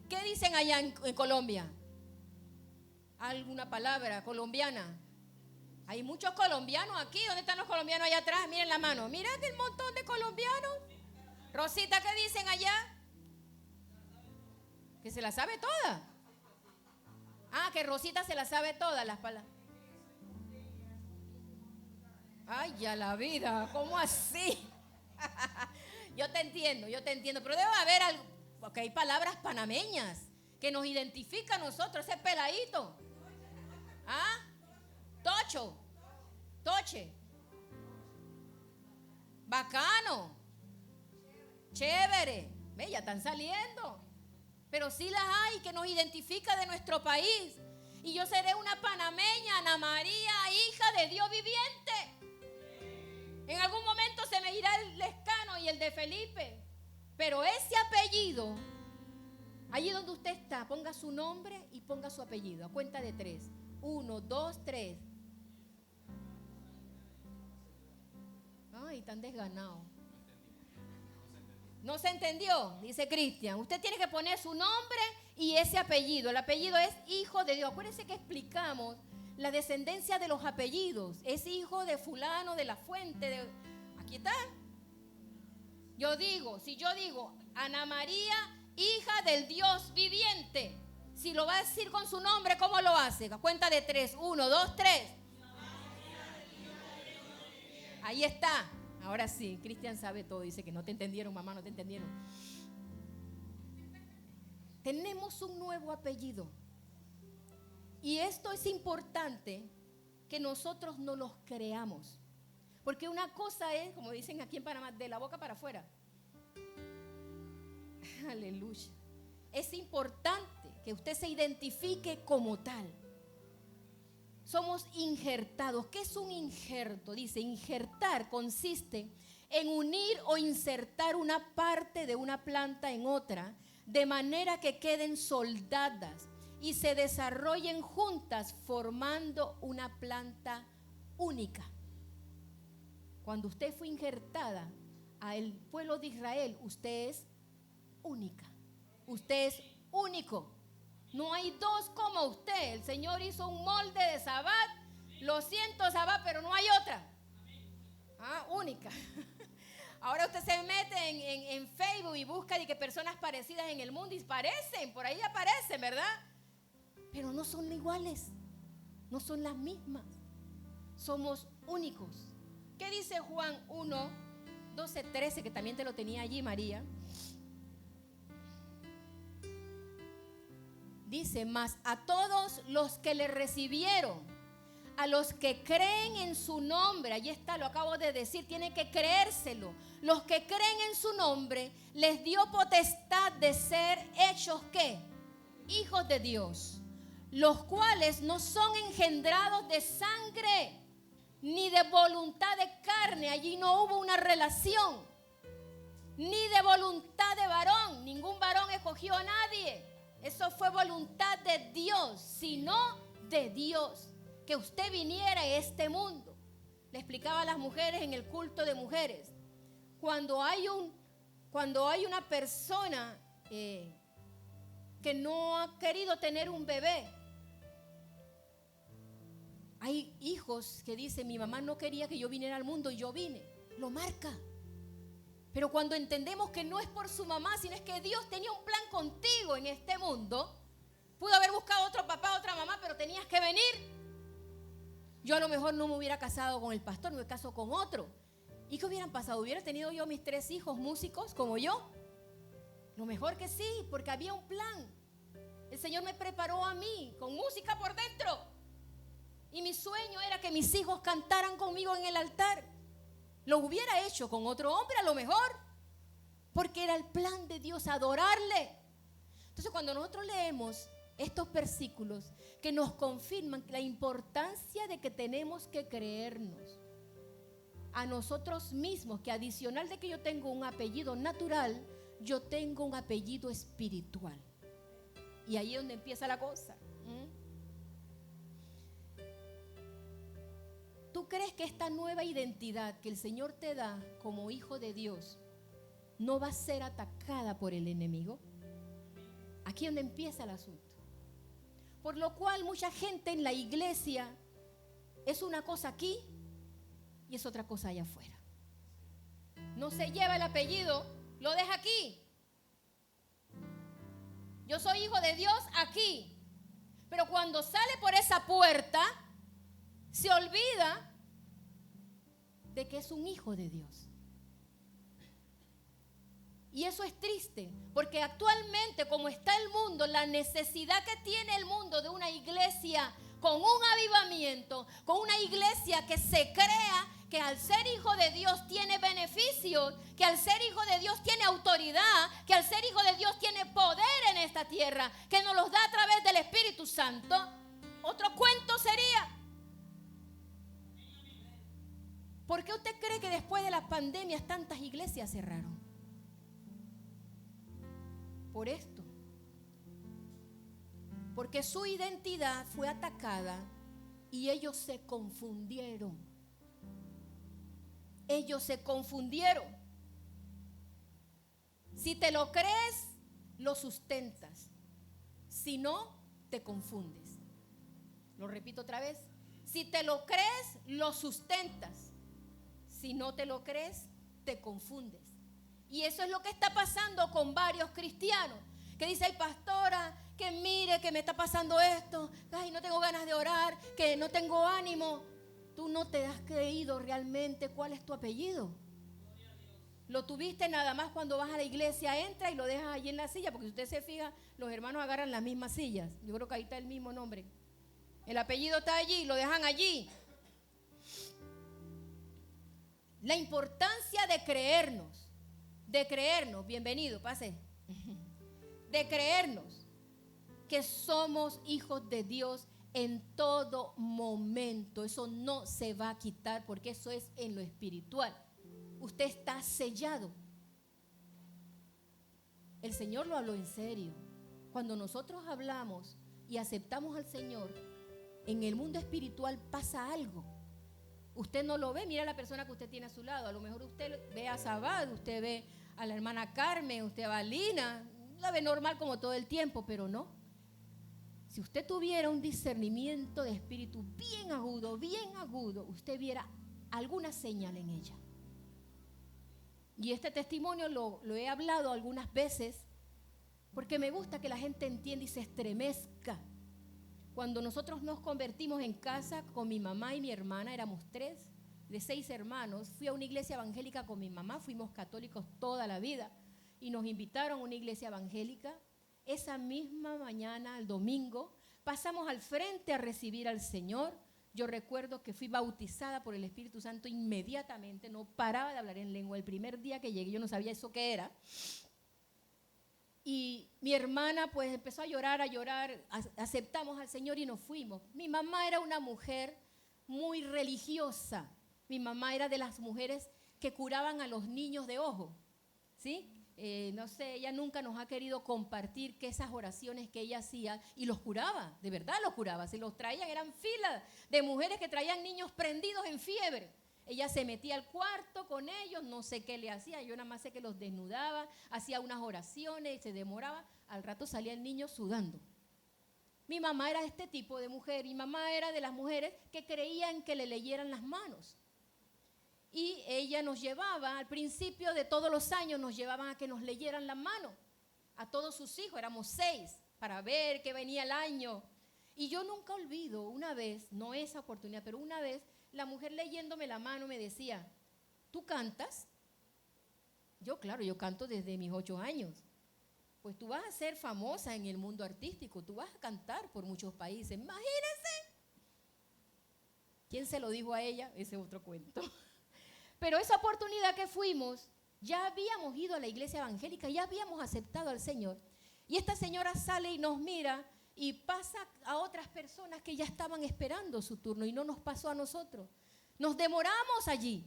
¿Qué dicen allá en Colombia? ¿Alguna palabra colombiana? Hay muchos colombianos aquí. ¿Dónde están los colombianos allá atrás? Miren la mano. Miren el montón de colombianos. Rosita, ¿qué dicen allá? Que se la sabe toda. Que Rosita se la sabe todas las palabras. Ay, ya la vida. ¿Cómo así? Yo te entiendo. Pero debe haber algo, porque hay palabras panameñas que nos identifican a nosotros. Ese peladito. Tocho. Toche. Bacano. Chévere. Ve, ya están saliendo. Pero sí las hay que nos identifica de nuestro país. Y yo seré una panameña, Ana María, hija de Dios viviente. En algún momento se me irá el Lescano y el de Felipe. Pero ese apellido, allí donde usted está, ponga su nombre y ponga su apellido. A cuenta de 3. 1, 2, 3. Ay, tan desganado. No se entendió, dice Cristian. Usted tiene que poner su nombre y ese apellido. El apellido es hijo de Dios. Acuérdense que explicamos la descendencia de los apellidos. Es hijo de fulano, de la fuente. Aquí está. Si yo digo Ana María, hija del Dios viviente, si lo va a decir con su nombre, ¿cómo lo hace? A cuenta de 3. 1, 2, 3. Ahí está. Ahora sí, Cristian sabe todo. Dice que no te entendieron, mamá, no te entendieron. Tenemos un nuevo apellido. Y esto es importante que nosotros no los creamos. Porque una cosa es, como dicen aquí en Panamá, de la boca para afuera. Aleluya. Es importante que usted se identifique como tal. Somos injertados. ¿Qué es un injerto? Dice, injertar consiste en unir o insertar una parte de una planta en otra, de manera que queden soldadas y se desarrollen juntas formando una planta única. Cuando usted fue injertada al pueblo de Israel, usted es única. Usted es único. No hay dos como usted. El Señor hizo un molde de Sabat. Lo siento, Sabat, pero no hay otra. Única. Ahora usted se mete en Facebook y busca de que personas parecidas en el mundo, y parecen, por ahí aparecen, ¿verdad? Pero no son iguales. No son las mismas. Somos únicos. ¿Qué dice Juan 1, 12, 13? Que también te lo tenía allí, María. Dice, mas a todos los que le recibieron, a los que creen en su nombre, allí está, lo acabo de decir, tienen que creérselo. Los que creen en su nombre, les dio potestad de ser hechos, ¿qué? Hijos de Dios, los cuales no son engendrados de sangre, ni de voluntad de carne, allí no hubo una relación, ni de voluntad de varón, ningún varón escogió a nadie. Eso fue voluntad de Dios, sino de Dios, que usted viniera a este mundo. Le explicaba a las mujeres en el culto de mujeres, cuando hay una persona que no ha querido tener un bebé, hay hijos que dicen, mi mamá no quería que yo viniera al mundo y yo vine, lo marca. Pero cuando entendemos que no es por su mamá, sino es que Dios tenía un plan contigo en este mundo, pudo haber buscado otro papá, otra mamá, pero tenías que venir. Yo a lo mejor no me hubiera casado con el pastor, me caso con otro. ¿Y qué hubieran pasado? ¿Hubiera tenido yo mis 3 hijos músicos como yo? Lo mejor que sí, porque había un plan. El Señor me preparó a mí con música por dentro. Y mi sueño era que mis hijos cantaran conmigo en el altar. Lo hubiera hecho con otro hombre a lo mejor, porque era el plan de Dios, adorarle. Entonces cuando nosotros leemos estos versículos que nos confirman la importancia de que tenemos que creernos a nosotros mismos, que adicional de que yo tengo un apellido natural, yo tengo un apellido espiritual. Y ahí es donde empieza la cosa. ¿Tú crees que esta nueva identidad que el Señor te da como hijo de Dios no va a ser atacada por el enemigo? Aquí es donde empieza el asunto. Por lo cual mucha gente en la iglesia es una cosa aquí y es otra cosa allá afuera. No se lleva el apellido, lo deja aquí. Yo soy hijo de Dios aquí. Pero cuando sale por esa puerta, se olvida de que es un hijo de Dios. Y eso es triste, porque actualmente, como está el mundo, la necesidad que tiene el mundo de una iglesia con un avivamiento, con una iglesia que se crea que al ser hijo de Dios tiene beneficios, que al ser hijo de Dios tiene autoridad, que al ser hijo de Dios tiene poder en esta tierra, que nos los da a través del Espíritu Santo. Otro cuento sería. ¿Por qué usted cree que después de las pandemias tantas iglesias cerraron? Por esto. Porque su identidad fue atacada y ellos se confundieron. Ellos se confundieron. Si te lo crees, lo sustentas. Si no, te confundes. Lo repito otra vez. Si te lo crees, lo sustentas. Si no te lo crees, te confundes. Y eso es lo que está pasando con varios cristianos. Que dice, ay pastora, que mire que me está pasando esto. Ay, no tengo ganas de orar, que no tengo ánimo. Tú no te has creído realmente cuál es tu apellido. Lo tuviste nada más cuando vas a la iglesia, entra y lo dejas allí en la silla. Porque si usted se fija, los hermanos agarran las mismas sillas. Yo creo que ahí está el mismo nombre. El apellido está allí, lo dejan allí. La importancia de creernos, bienvenido, pase, de creernos que somos hijos de Dios en todo momento. Eso no se va a quitar porque eso es en lo espiritual. Usted está sellado. El Señor lo habló en serio. Cuando nosotros hablamos y aceptamos al Señor, en el mundo espiritual pasa algo. Usted no lo ve, mira a la persona que usted tiene a su lado. A lo mejor usted ve a Sabad, usted ve a la hermana Carmen, usted va a Lina, la ve normal como todo el tiempo, pero no. Si usted tuviera un discernimiento de espíritu bien agudo, usted viera alguna señal en ella. Y este testimonio lo he hablado algunas veces porque me gusta que la gente entienda y se estremezca. Cuando nosotros nos convertimos en casa con mi mamá y mi hermana, éramos 3 de 6 hermanos, fui a una iglesia evangélica con mi mamá, fuimos católicos toda la vida y nos invitaron a una iglesia evangélica. Esa misma mañana, el domingo, pasamos al frente a recibir al Señor. Yo recuerdo que fui bautizada por el Espíritu Santo inmediatamente, no paraba de hablar en lengua. El primer día que llegué yo no sabía eso qué era. Y mi hermana pues empezó a llorar, aceptamos al Señor y nos fuimos. Mi mamá era una mujer muy religiosa. Mi mamá era de las mujeres que curaban a los niños de ojo, ¿sí? No sé, ella nunca nos ha querido compartir que esas oraciones que ella hacía, y los curaba, de verdad los curaba. Se los traían, eran filas de mujeres que traían niños prendidos en fiebre. Ella se metía al cuarto con ellos, no sé qué le hacía, yo nada más sé que los desnudaba, hacía unas oraciones, se demoraba, al rato salía el niño sudando. Mi mamá era este tipo de mujer, mi mamá era de las mujeres que creían que le leyeran las manos. Y ella nos llevaba, al principio de todos los años, nos llevaban a que nos leyeran las manos, a todos sus hijos, éramos 6, para ver que venía el año. Y yo nunca olvido, una vez, no esa oportunidad, pero una vez, la mujer leyéndome la mano me decía, ¿tú cantas? Yo, claro, yo canto desde mis 8 años. Pues tú vas a ser famosa en el mundo artístico, tú vas a cantar por muchos países, imagínense. ¿Quién se lo dijo a ella? Ese es otro cuento. Pero esa oportunidad que fuimos, ya habíamos ido a la iglesia evangélica, ya habíamos aceptado al Señor. Y esta señora sale y nos mira y pasa a otras personas que ya estaban esperando su turno y no nos pasó a nosotros. Nos demoramos allí.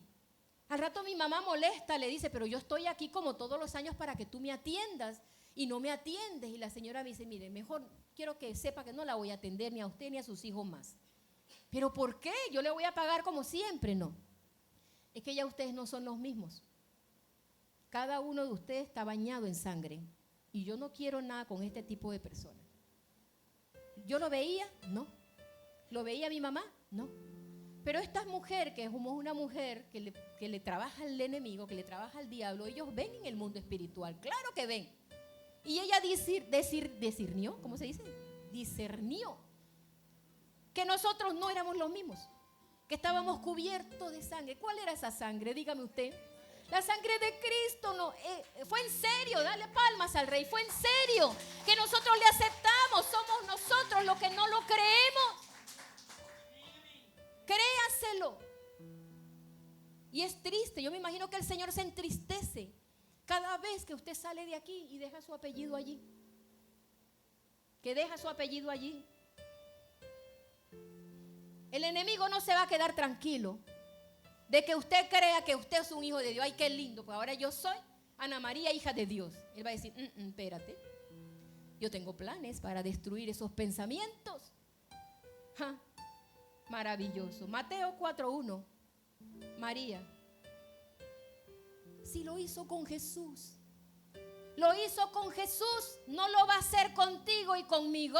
Al rato mi mamá molesta, le dice, pero yo estoy aquí como todos los años para que tú me atiendas y no me atiendes. Y la señora me dice, mire, mejor quiero que sepa que no la voy a atender ni a usted ni a sus hijos más. ¿Pero por qué? Yo le voy a pagar como siempre, no. Es que ya ustedes no son los mismos. Cada uno de ustedes está bañado en sangre y yo no quiero nada con este tipo de personas. ¿Yo lo veía? No. ¿Lo veía mi mamá? No. Pero esta mujer, que es una mujer que le trabaja al enemigo, que le trabaja al diablo, ellos ven en el mundo espiritual, claro que ven. Y ella discernió, ¿cómo se dice? Discernió que nosotros no éramos los mismos, que estábamos cubiertos de sangre. ¿Cuál era esa sangre? Dígame usted. La sangre de Cristo, no, fue en serio, dale palmas al Rey, fue en serio que nosotros le aceptamos, somos nosotros los que no lo creemos. Créaselo. Y es triste, yo me imagino que el Señor se entristece cada vez que usted sale de aquí y deja su apellido allí. Que deja su apellido allí. El enemigo no se va a quedar tranquilo de que usted crea que usted es un hijo de Dios. Ay, qué lindo, pues ahora yo soy Ana María, hija de Dios. Él va a decir, espérate, yo tengo planes para destruir esos pensamientos. ¡Ja! Maravilloso. Mateo 4:1. María, si lo hizo con Jesús, lo hizo con Jesús, ¿no lo va a hacer contigo y conmigo?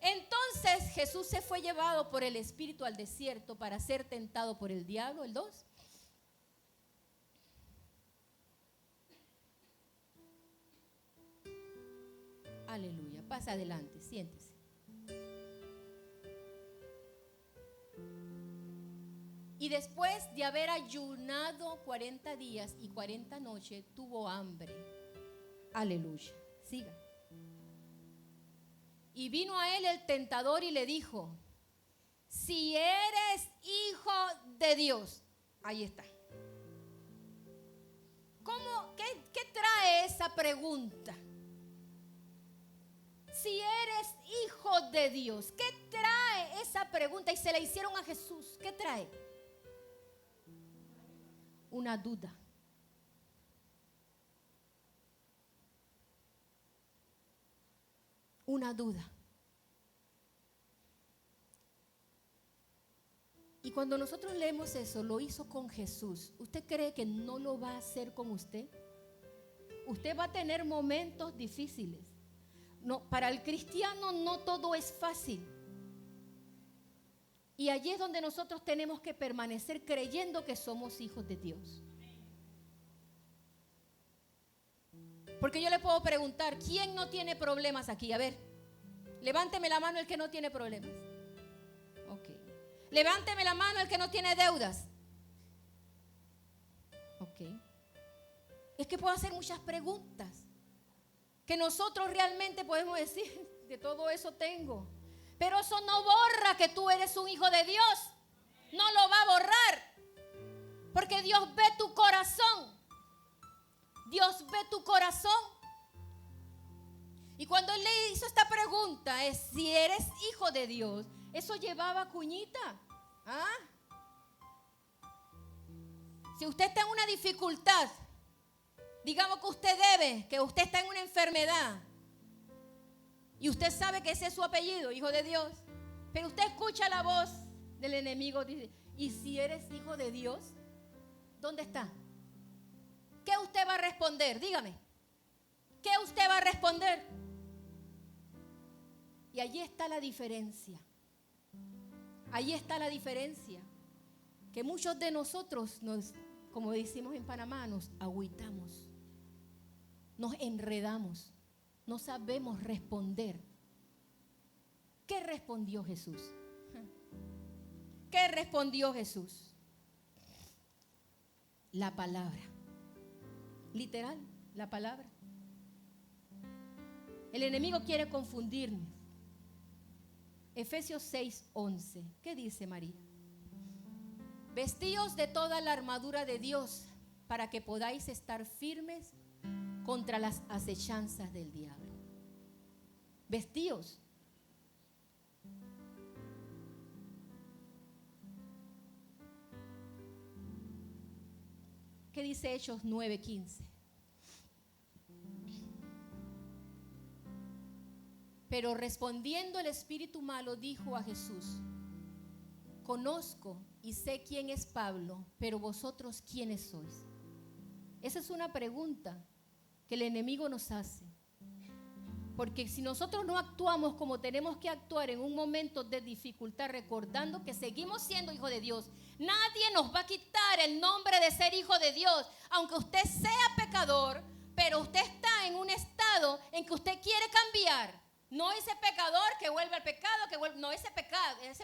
Entonces Jesús se fue llevado por el Espíritu al desierto para ser tentado por el diablo. El 2. Aleluya. Pasa adelante, siéntese. Y después de haber ayunado 40 días y 40 noches, tuvo hambre. Aleluya. Siga. Y vino a él el tentador y le dijo, si eres hijo de Dios. Ahí está. ¿Qué trae esa pregunta? Si eres hijo de Dios, ¿qué trae esa pregunta? Y se la hicieron a Jesús. ¿Qué trae? Una duda. Una duda. Y cuando nosotros leemos eso, lo hizo con Jesús. ¿Usted cree que no lo va a hacer con usted? Usted va a tener momentos difíciles. No, para el cristiano no todo es fácil. Y allí es donde nosotros tenemos que permanecer creyendo que somos hijos de Dios. Porque yo le puedo preguntar, ¿quién no tiene problemas aquí? A ver, levánteme la mano el que no tiene problemas. Ok. Levánteme la mano el que no tiene deudas. Ok. Es que puedo hacer muchas preguntas que nosotros realmente podemos decir, de todo eso tengo. Pero eso no borra que tú eres un hijo de Dios. No lo va a borrar. Porque Dios ve tu corazón. Dios ve tu corazón. Y cuando él le hizo esta pregunta, es si eres hijo de Dios, eso llevaba cuñita. ¿Ah? Si usted está en una dificultad, digamos que usted debe, que usted está en una enfermedad, y usted sabe que ese es su apellido, hijo de Dios, pero usted escucha la voz del enemigo, dice, ¿y si eres hijo de Dios? ¿Dónde está? ¿Qué usted va a responder? Dígame. ¿Qué usted va a responder? Y allí está la diferencia. Allí está la diferencia. Que muchos de nosotros, como decimos en Panamá, nos agüitamos. Nos enredamos. No sabemos responder. ¿Qué respondió Jesús? ¿Qué respondió Jesús? La palabra. Literal, la palabra. El enemigo quiere confundirnos. Efesios 6:11. ¿Qué dice María? Vestíos de toda la armadura de Dios para que podáis estar firmes contra las acechanzas del diablo. Vestíos. ¿Qué dice Hechos 9:15? Pero respondiendo el espíritu malo dijo a Jesús, conozco y sé quién es Pablo, pero vosotros ¿quiénes sois? Esa es una pregunta que el enemigo nos hace. Porque si nosotros no actuamos como tenemos que actuar en un momento de dificultad, recordando que seguimos siendo hijos de Dios, nadie nos va a quitar el nombre de ser hijo de Dios, aunque usted sea pecador, pero usted está en un estado en que usted quiere cambiar. No ese pecador que vuelve al pecado, no ese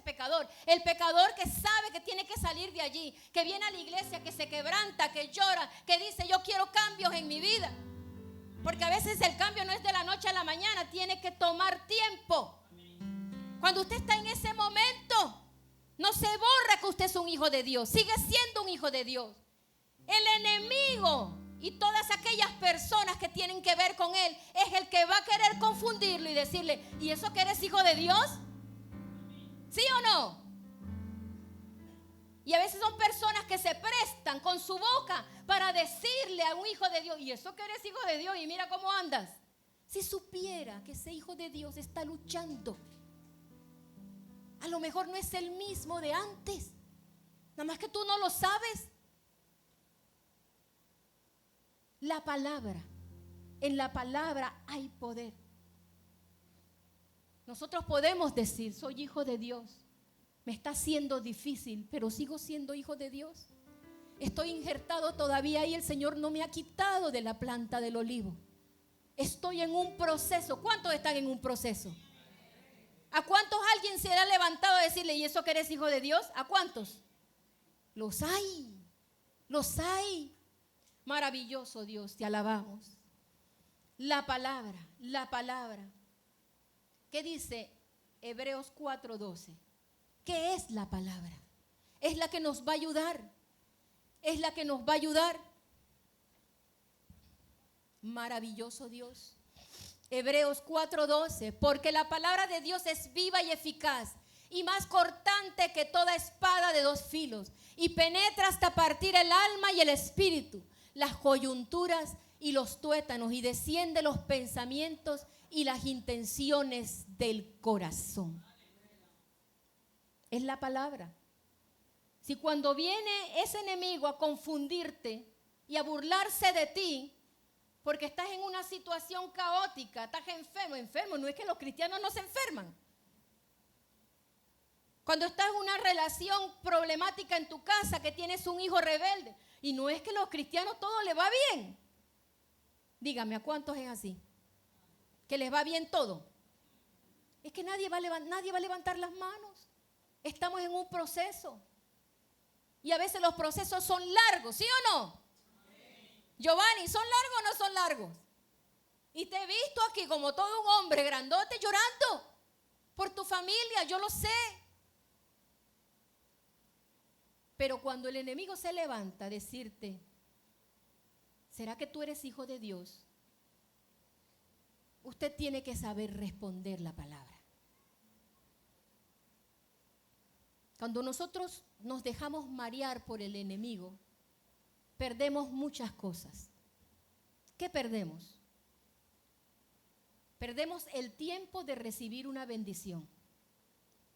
pecador, el pecador que sabe que tiene que salir de allí, que viene a la iglesia, que se quebranta, que llora, que dice yo quiero cambios en mi vida. Porque a veces el cambio no es de la noche a la mañana, tiene que tomar tiempo. Cuando usted está en ese momento, no se borra que usted es un hijo de Dios, sigue siendo un hijo de Dios. El enemigo y todas aquellas personas que tienen que ver con él es el que va a querer confundirlo y decirle, ¿y eso que eres hijo de Dios? ¿Sí o no? Y a veces son personas que se prestan con su boca para decirle a un hijo de Dios, y eso que eres hijo de Dios y mira cómo andas. Si supiera que ese hijo de Dios está luchando, a lo mejor no es el mismo de antes, nada más que tú no lo sabes. La palabra, en la palabra hay poder. Nosotros podemos decir, soy hijo de Dios. Me está siendo difícil, pero sigo siendo hijo de Dios. Estoy injertado todavía y el Señor no me ha quitado de la planta del olivo. Estoy en un proceso. ¿Cuántos están en un proceso? ¿A cuántos alguien se ha levantado a decirle, ¿y eso que eres hijo de Dios? ¿A cuántos? Los hay, los hay. Maravilloso Dios, te alabamos. La palabra, la palabra. ¿Qué dice Hebreos 4:12? ¿Qué es la palabra? Es la que nos va a ayudar. Es la que nos va a ayudar. Maravilloso Dios. Hebreos 4:12. Porque la palabra de Dios es viva y eficaz y más cortante que toda espada de dos filos y penetra hasta partir el alma y el espíritu, las coyunturas y los tuétanos, y desciende los pensamientos y las intenciones del corazón. Es la palabra. Si cuando viene ese enemigo a confundirte y a burlarse de ti, porque estás en una situación caótica, estás enfermo, no es que los cristianos no se enferman. Cuando estás en una relación problemática en tu casa, que tienes un hijo rebelde, y no es que los cristianos todo les va bien. Dígame, ¿a cuántos es así? ¿Que les va bien todo? Es que nadie va a levantar las manos. Estamos en un proceso. Y a veces los procesos son largos, ¿sí o no? Giovanni, ¿son largos o no son largos? Y te he visto aquí como todo un hombre grandote llorando por tu familia, yo lo sé. Pero cuando el enemigo se levanta a decirte, ¿será que tú eres hijo de Dios? Usted tiene que saber responder la palabra. Cuando nosotros nos dejamos marear por el enemigo, perdemos muchas cosas. ¿Qué perdemos? Perdemos el tiempo de recibir una bendición.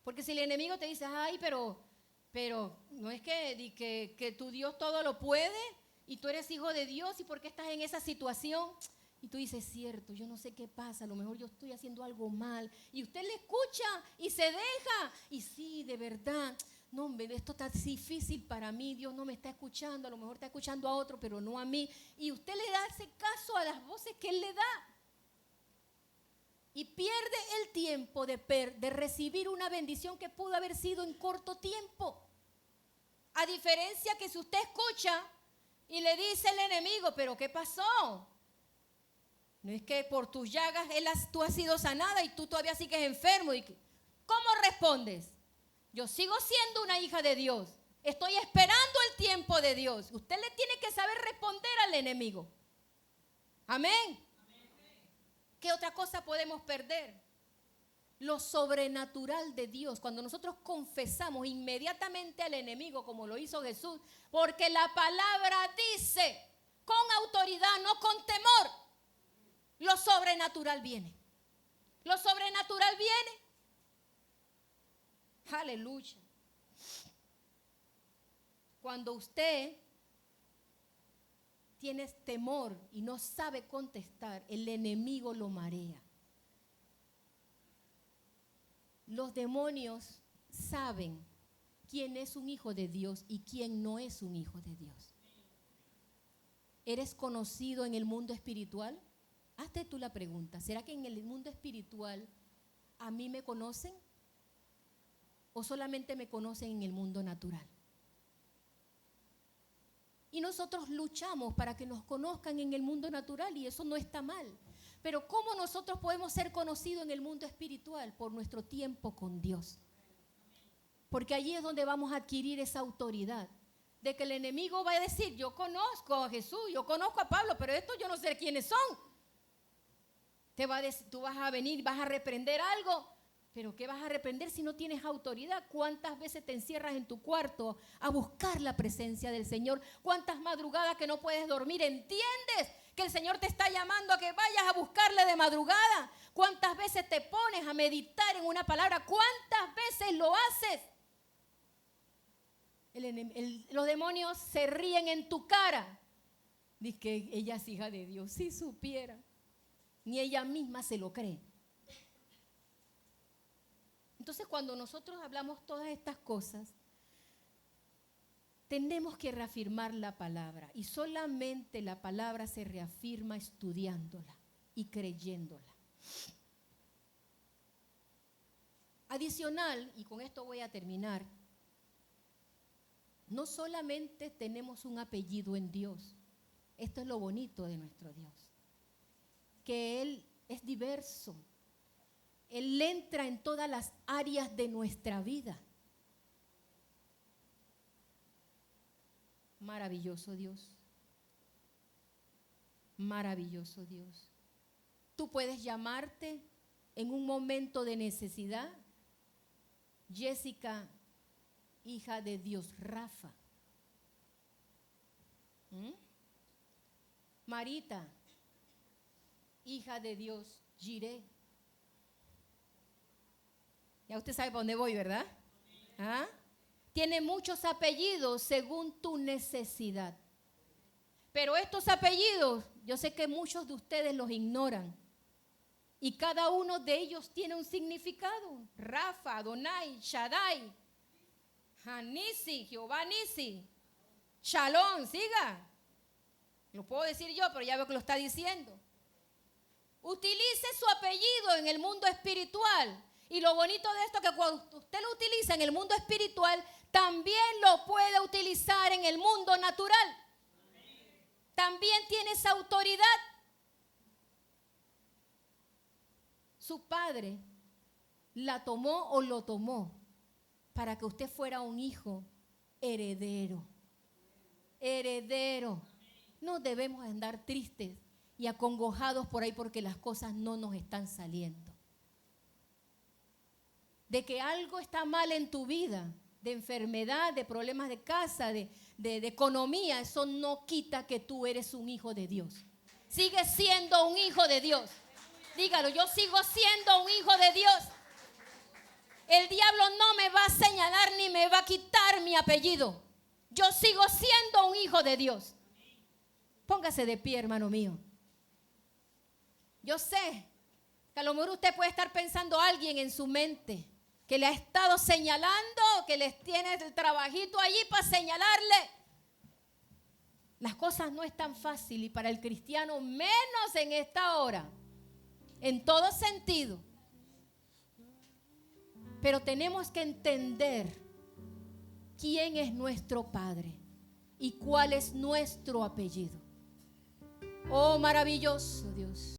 Porque si el enemigo te dice, ay, pero no es que tu Dios todo lo puede y tú eres hijo de Dios y por qué estás en esa situación. Y tú dices, cierto, yo no sé qué pasa, a lo mejor yo estoy haciendo algo mal. Y usted le escucha y se deja. Y sí, de verdad, no, hombre, esto está difícil para mí, Dios no me está escuchando, a lo mejor está escuchando a otro, pero no a mí. Y usted le hace caso a las voces que Él le da. Y pierde el tiempo de recibir una bendición que pudo haber sido en corto tiempo. A diferencia que si usted escucha y le dice al enemigo, pero ¿qué pasó? No es que por tus llagas tú has sido sanada y tú todavía sigues enfermo. ¿Cómo respondes? Yo sigo siendo una hija de Dios. Estoy esperando el tiempo de Dios. Usted le tiene que saber responder al enemigo. Amén. ¿Qué otra cosa podemos perder? Lo sobrenatural de Dios. Cuando nosotros confesamos inmediatamente al enemigo, como lo hizo Jesús, porque la palabra dice con autoridad, no con temor, lo sobrenatural viene. Lo sobrenatural viene. Aleluya. Cuando usted tiene temor y no sabe contestar, el enemigo lo marea. Los demonios saben quién es un hijo de Dios y quién no es un hijo de Dios. ¿Eres conocido en el mundo espiritual? Hazte tú la pregunta, ¿será que en el mundo espiritual a mí me conocen? ¿O solamente me conocen en el mundo natural? Y nosotros luchamos para que nos conozcan en el mundo natural y eso no está mal. Pero ¿cómo nosotros podemos ser conocidos en el mundo espiritual? Por nuestro tiempo con Dios. Porque allí es donde vamos a adquirir esa autoridad. De que el enemigo va a decir, yo conozco a Jesús, yo conozco a Pablo, pero estos yo no sé quiénes son. Tú vas a venir, vas a reprender algo Pero ¿qué vas a reprender si no tienes autoridad? ¿Cuántas veces te encierras en tu cuarto a buscar la presencia del Señor? ¿Cuántas madrugadas que no puedes dormir? ¿Entiendes que el Señor te está llamando a que vayas a buscarle de madrugada? ¿Cuántas veces te pones a meditar en una palabra? ¿Cuántas veces lo haces? Los demonios se ríen en tu cara. Dice que ella es hija de Dios. Si supiera. Ni ella misma se lo cree. Entonces, cuando nosotros hablamos todas estas cosas, tenemos que reafirmar la palabra. Y solamente la palabra se reafirma estudiándola y creyéndola. Adicional, y con esto voy a terminar, no solamente tenemos un apellido en Dios. Esto es lo bonito de nuestro Dios. Que Él es diverso. Él entra en todas las áreas de nuestra vida. Maravilloso Dios. Maravilloso Dios. Tú puedes llamarte en un momento de necesidad Jessica, hija de Dios, Rafa. Marita, hija de Dios, Jiré. Ya usted sabe para dónde voy, ¿verdad? ¿Ah? Tiene muchos apellidos según tu necesidad. Pero estos apellidos, yo sé que muchos de ustedes los ignoran. Y cada uno de ellos tiene un significado. Rafa, Adonai, Shaddai, Hanisi, Jehová Nisi, Shalom, siga. Lo puedo decir yo, pero ya veo que lo está diciendo. Utilice su apellido en el mundo espiritual. Y lo bonito de esto es que cuando usted lo utiliza en el mundo espiritual, también lo puede utilizar en el mundo natural. También tiene esa autoridad. Su padre la tomó o lo tomó para que usted fuera un hijo heredero. Heredero. No debemos andar tristes y acongojados por ahí porque las cosas no nos están saliendo. De que algo está mal en tu vida, de enfermedad, de problemas de casa, de economía, eso no quita que tú eres un hijo de Dios. Sigues siendo un hijo de Dios. Dígalo, yo sigo siendo un hijo de Dios. El diablo no me va a señalar ni me va a quitar mi apellido. Yo sigo siendo un hijo de Dios. Póngase de pie, hermano mío. Yo sé que a lo mejor usted puede estar pensando a alguien en su mente que le ha estado señalando, que les tiene el trabajito allí para señalarle. Las cosas no es tan fácil y para el cristiano menos en esta hora, en todo sentido. Pero tenemos que entender quién es nuestro Padre y cuál es nuestro apellido. Oh, maravilloso Dios.